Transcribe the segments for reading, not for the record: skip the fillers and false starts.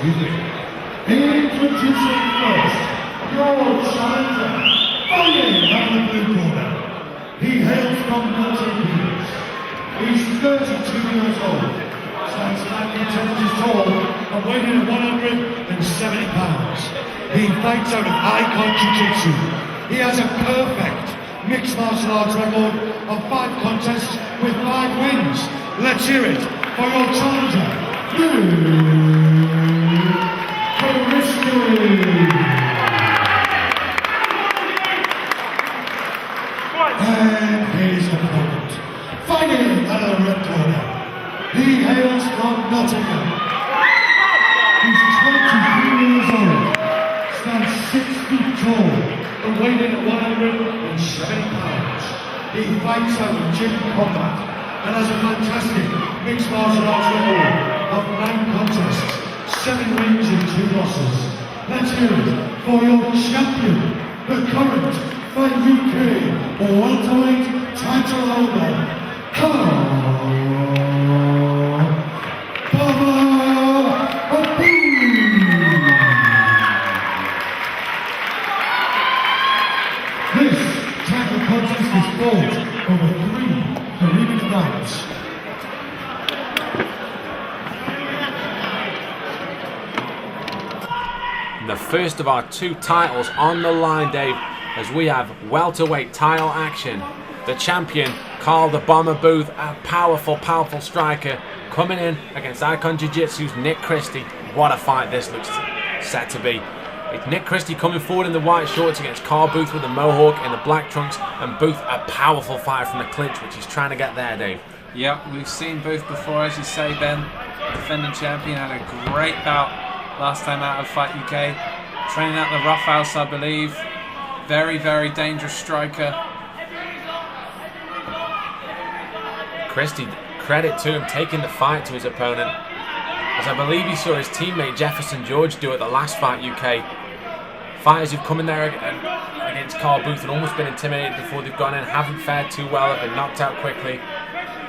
Excuse me. Introducing first, your challenger, fighting out of the blue corner. He hails from Milton Keynes. He's 32 years old, stands 9 inches tall, and weighing at 170 pounds. He fights out of Icon Jiu-Jitsu. He has a perfect mixed martial arts record of 5 contests with 5 wins. Let's hear it for your challenger, Christie. And his opponent, fighting out of the red corner. He hails from Nottingham. He's 23 years old, stands 6 feet tall, and weighing in at 170 pounds. He fights out of gym combat and has a fantastic mixed martial arts record of 9 contests, 7 wins and 2 losses. Let's hear it for your champion, the current Fight UK welterweight title holder, This title contest is fought over 3 terrific rounds. The first of our 2 titles on the line, Dave, as we have welterweight title action. The champion, Carl the Bomber Booth, a powerful striker, coming in against Icon Jiu-Jitsu's Nick Christie. What a fight this looks set to be. It's Nick Christie coming forward in the white shorts against Carl Booth with the mohawk in the black trunks, and Booth a powerful fight from the clinch, which he's trying to get there, Dave. Yep, we've seen Booth before, as you say, Ben. Defending champion, had a great bout last time out of Fight UK. Training at the Rough House, I believe. Very, very dangerous striker. Christie, credit to him, taking the fight to his opponent, as I believe he saw his teammate Jefferson George do at the last Fight UK. Fighters who've come in there against Carl Booth and almost been intimidated before they've gone in, haven't fared too well, have been knocked out quickly.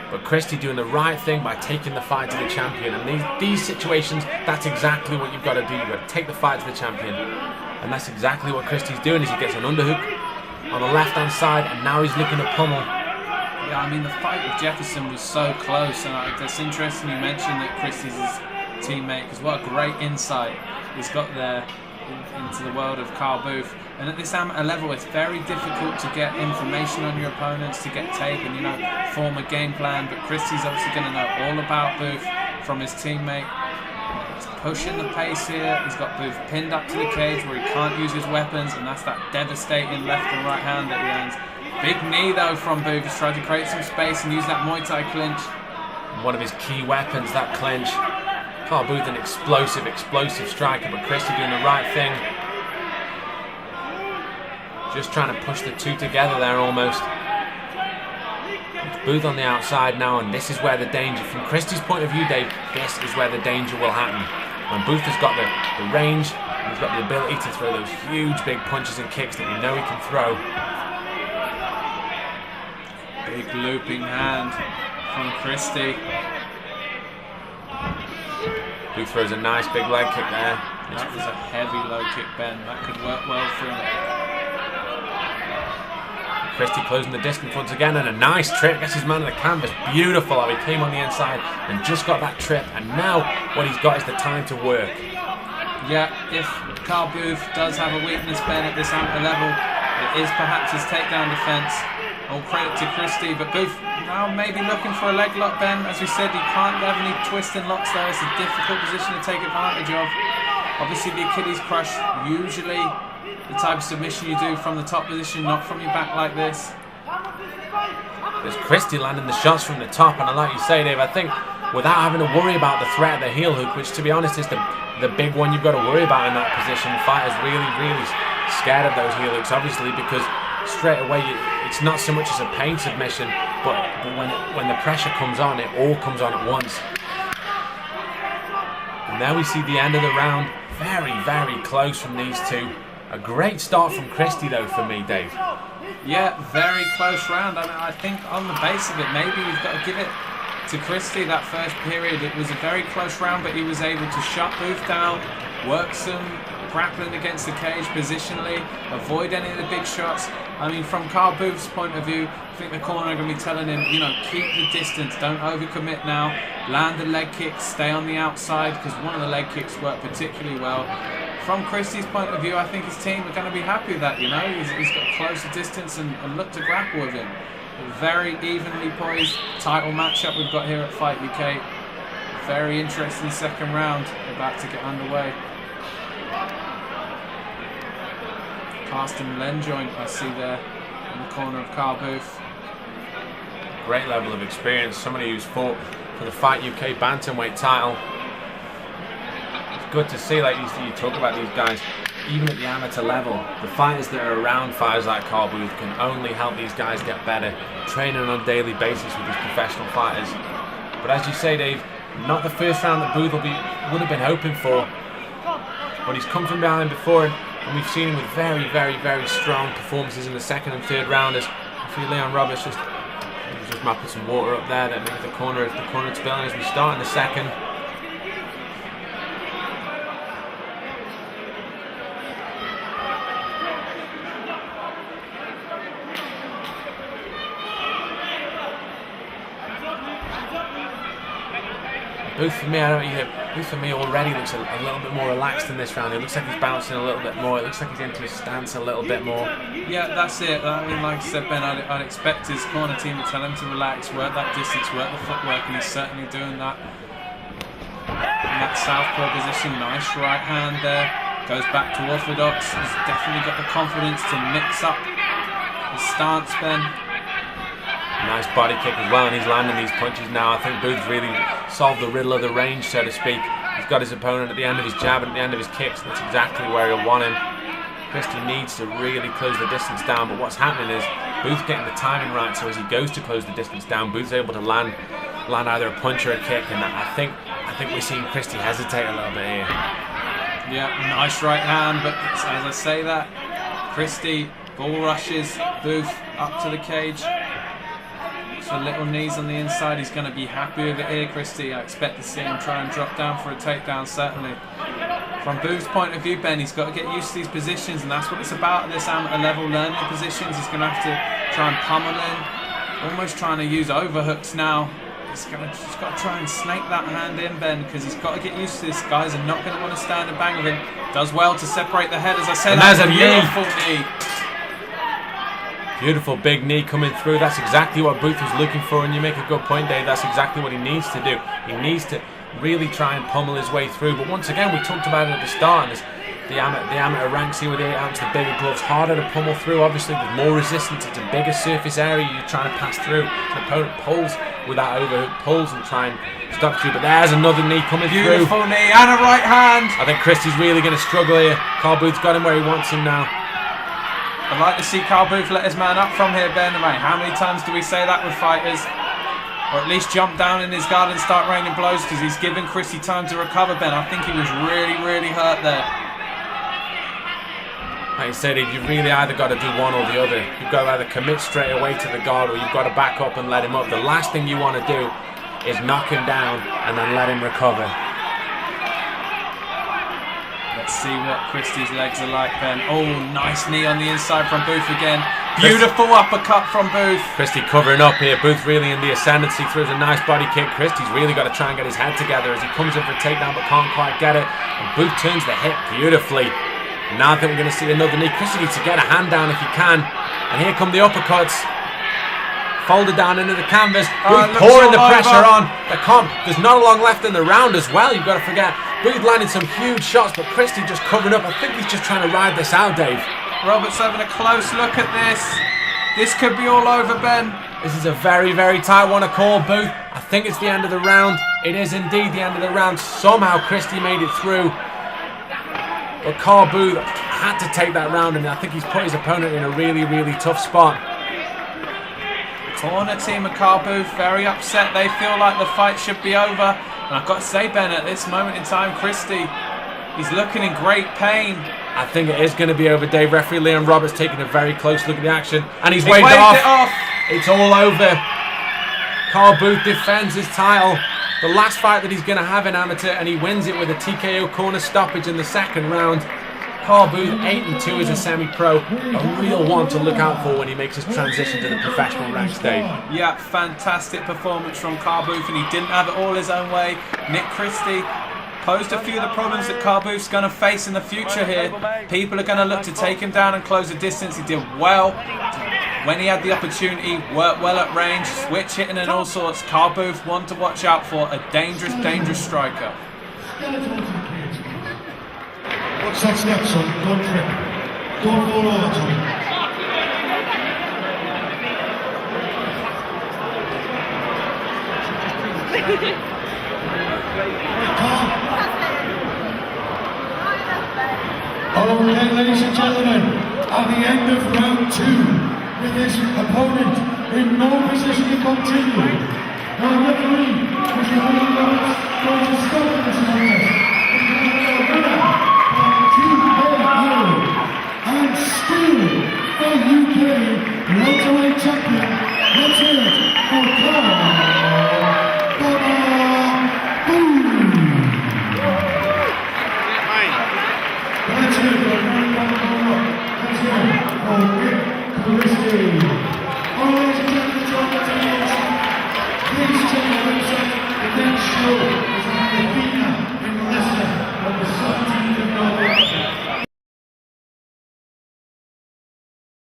But Christie doing the right thing by taking the fight to the champion. And these situations, that's exactly what you've got to do. You've got to take the fight to the champion. And that's exactly what Christie's doing, is he gets an underhook on the left-hand side, and now he's looking to pummel. Yeah, I mean, the fight with Jefferson was so close, and it's interesting you mentioned that Christie's his teammate, because what a great insight he's got there into the world of Carl Booth. And at this amateur level, it's very difficult to get information on your opponents, to get tape and, form a game plan. But Christie's obviously going to know all about Booth from his teammate. He's pushing the pace here. He's got Booth pinned up to the cage where he can't use his weapons, and that's that devastating left and right hand that he lands. Big knee though from Booth. He's tried to create some space and use that Muay Thai clinch. One of his key weapons, that clinch. Carl Booth, an explosive striker, but Christie doing the right thing. Just trying to push the 2 together there almost. It's Booth on the outside now, and this is where the danger, from Christie's point of view, Dave, this is where the danger will happen. When Booth has got the range, and he's got the ability to throw those huge big punches and kicks that we know he can throw. Big looping hand from Christie. Booth throws a nice big leg kick there. That was a heavy low kick, Ben. That could work well for him. Christie closing the distance once again, and a nice trip, gets his man on the canvas. Beautiful how he came on the inside and just got that trip, and now what he's got is the time to work. Yeah, if Carl Booth does have a weakness, Ben, at this amateur level, it is perhaps his takedown defense. All credit to Christie, but Booth now maybe looking for a leg lock, Ben. As we said, you can't have any twisting locks there. It's a difficult position to take advantage of. Obviously the Achilles crush, usually the type of submission you do from the top position, not from your back like this. There's Christie landing the shots from the top, and like you say, Dave, I think without having to worry about the threat of the heel hook, which to be honest is the big one you've got to worry about in that position. Fighters really scared of those heel hooks, obviously, because straight away it's not so much as a pain submission, but when the pressure comes on, it all comes on at once. And now we see the end of the round. Very close from these two. A great start from Christie though for me, Dave. Yeah, very close round. I mean, I think on the base of it, maybe we've got to give it to Christie that first period. It was a very close round, but he was able to shut Booth down, work some grappling against the cage positionally, avoid any of the big shots. I mean, from Carl Booth's point of view, I think the corner are going to be telling him, you know, keep the distance, don't overcommit now, land the leg kicks, stay on the outside, because one of the leg kicks worked particularly well. From Christie's point of view, I think his team are going to be happy with that, you know. He's got closer distance and look to grapple with him. A very evenly poised title matchup we've got here at Fight UK. Very interesting second round about to get underway. Carsten Lenjoint, I see there in the corner of Carl Booth. Great level of experience. Somebody who's fought for the Fight UK bantamweight title. It's good to see, like you talk about these guys, even at the amateur level, the fighters that are around fighters like Carl Booth can only help these guys get better, training on a daily basis with these professional fighters. But as you say, Dave, not the first round that Booth would have been hoping for. But he's come from behind before, and we've seen him with very, very, very strong performances in the second and third rounders. I feel Leon Roberts just mopping some water up there that makes the corner spilling as we start in the second. Booth for me already looks a little bit more relaxed in this round. It looks like he's bouncing a little bit more. It looks like he's into his stance a little bit more. Yeah, that's it. I mean, like I said, Ben, I'd expect his corner team to tell him to relax, work that distance, work the footwork, and he's certainly doing that. In that southpaw position, nice right hand there. Goes back to orthodox. He's definitely got the confidence to mix up his stance, Ben. Nice body kick as well, and he's landing these punches now. I think Booth's really solved the riddle of the range, so to speak. He's got his opponent at the end of his jab and at the end of his kicks, and that's exactly where he'll want him. Christie needs to really close the distance down, but what's happening is Booth's getting the timing right, so as he goes to close the distance down, Booth's able to land either a punch or a kick, and I think we're seeing Christie hesitate a little bit here. Yeah, nice right hand, but as I say that, Christie ball rushes Booth up to the cage. For little knees on the inside, he's going to be happy with it here, Christie. I expect to see him try and drop down for a takedown, certainly. From Booth's point of view, Ben, he's got to get used to these positions, and that's what it's about at this amateur level, learning positions. He's going to have to try and pummel in, almost trying to use overhooks now. He's got to try and snake that hand in, Ben, because he's got to get used to this. Guys are not going to want to stand and bang with him. Does well to separate the head, as I said. That's a beautiful knee. Beautiful big knee coming through. That's exactly what Booth was looking for, and you make a good point, Dave. That's exactly what he needs to do. He needs to really try and pummel his way through. But once again, we talked about it at the start, and the amateur ranks here with the 8 ounce, the bigger gloves, harder to pummel through. Obviously, with more resistance, it's a bigger surface area you're trying to pass through. The opponent pulls with that overhook, pulls and try and stop you. But there's another knee coming through. Beautiful knee and a right hand. I think Christie's really going to struggle here. Carl Booth's got him where he wants him now. I'd like to see Carl Booth let his man up from here, Ben. Right, how many times do we say that with fighters? Or at least jump down in his guard and start raining blows, because he's given Christie time to recover, Ben. I think he was really, really hurt there. Like you said, you've really either got to do one or the other. You've got to either commit straight away to the guard, or you've got to back up and let him up. The last thing you want to do is knock him down and then let him recover. Let's see what Christie's legs are like, Ben. Oh, nice knee on the inside from Booth again. Beautiful uppercut from Booth. Christie covering up here. Booth really in the ascendancy, throws a nice body kick. Christie's really got to try and get his head together as he comes in for a takedown but can't quite get it. And Booth turns the hip beautifully. Now I think we're going to see another knee. Christie needs to get a hand down if he can. And here come the uppercuts. Folded down into the canvas. Booth pouring the pressure on. There's not a long left in the round as well, you've got to forget. Booth landed some huge shots, but Christie just covering up. I think he's just trying to ride this out, Dave. Roberts having a close look at this. This could be all over, Ben. This is a very, very tight one to call, Booth. I think it's the end of the round. It is indeed the end of the round. Somehow Christie made it through. But Carl Booth had to take that round, and I think he's put his opponent in a really, really tough spot. Corner team of Carl Booth very upset. They feel like the fight should be over. And I've got to say, Ben, at this moment in time, Christie, he's looking in great pain. I think it is going to be over, Dave. Referee Leon Roberts taking a very close look at the action. And he's waved waved it off. It's all over. Carl Booth defends his title. The last fight that he's going to have in amateur, and he wins it with a TKO corner stoppage in the second round. Carl Booth, 8-2 as a semi-pro. A real one to look out for when he makes his transition to the professional ranks, Dave. Yeah, fantastic performance from Carl Booth, and he didn't have it all his own way. Nick Christie posed a few of the problems that Carl Booth's going to face in the future here. People are going to look to take him down and close the distance. He did well when he had the opportunity, worked well at range, switch hitting and all sorts. Carl Booth, one to watch out for, a dangerous, dangerous striker. What's that step, son? Don't trip. Don't fall over, Tommy. Okay, ladies and gentlemen, at the end of round 2, with his opponent in no position to continue, the referee is going to stop this contest.